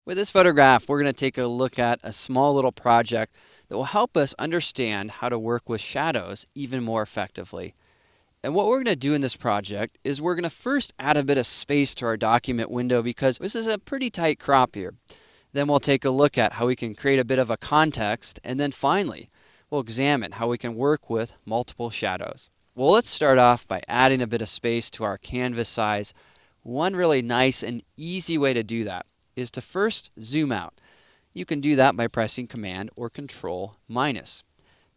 With this photograph, we're going to take a look at a small little project that will help us understand how to work with shadows even more effectively. And what we're going to do in this project is we're going to first add a bit of space to our document window because this is a pretty tight crop here. Then we'll take a look at how we can create a bit of a context, and then finally, we'll examine how we can work with multiple shadows. Well, let's start off by adding a bit of space to our canvas size. One really nice and easy way to do that is to first zoom out. You can do that by pressing Command or Control minus.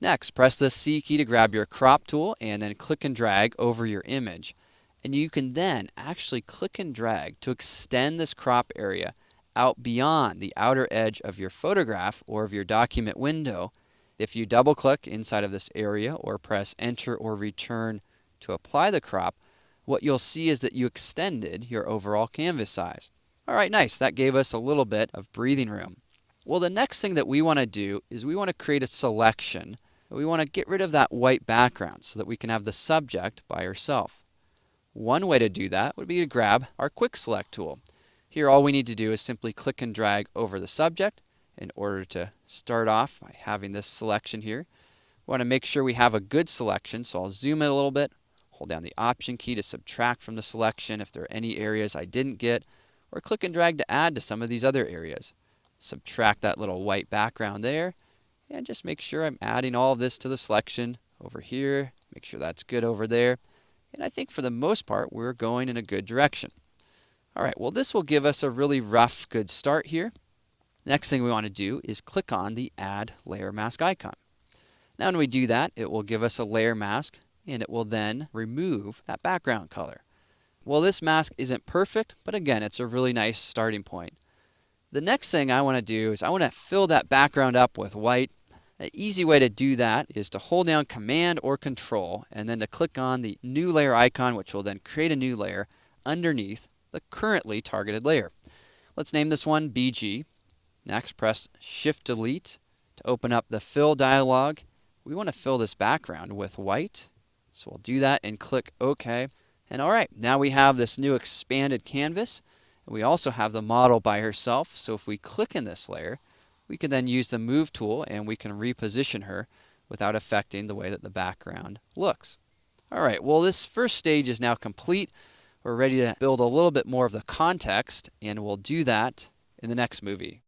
Next, press the C key to grab your crop tool and then click and drag over your image. And you can then actually click and drag to extend this crop area out beyond the outer edge of your photograph or of your document window. If you double click inside of this area or press Enter or Return to apply the crop, what you'll see is that you extended your overall canvas size. All right, nice. That gave us a little bit of breathing room. Well, the next thing that we want to do is we want to create a selection. We want to get rid of that white background so that we can have the subject by herself. One way to do that would be to grab our Quick Select tool. Here, all we need to do is simply click and drag over the subject in order to start off by having this selection here. We want to make sure we have a good selection, so I'll zoom in a little bit, hold down the Option key to subtract from the selection if there are any areas I didn't get, or click and drag to add to some of these other areas. Subtract that little white background there, and just make sure I'm adding all of this to the selection over here. Make sure that's good over there. And I think for the most part, we're going in a good direction. All right, well, this will give us a really rough, good start here. Next thing we want to do is click on the Add Layer Mask icon. Now when we do that, it will give us a layer mask, and it will then remove that background color. Well, this mask isn't perfect, but again, it's a really nice starting point. The next thing I want to do is I want to fill that background up with white. An easy way to do that is to hold down Command or Control and then to click on the New Layer icon, which will then create a new layer underneath the currently targeted layer. Let's name this one BG. Next, press Shift-Delete to open up the Fill dialog. We want to fill this background with white, so we'll do that and click OK. And all right, now we have this new expanded canvas. And we also have the model by herself, so if we click in this layer, we can then use the Move tool and we can reposition her without affecting the way that the background looks. All right, well, this first stage is now complete. We're ready to build a little bit more of the context, and we'll do that in the next movie.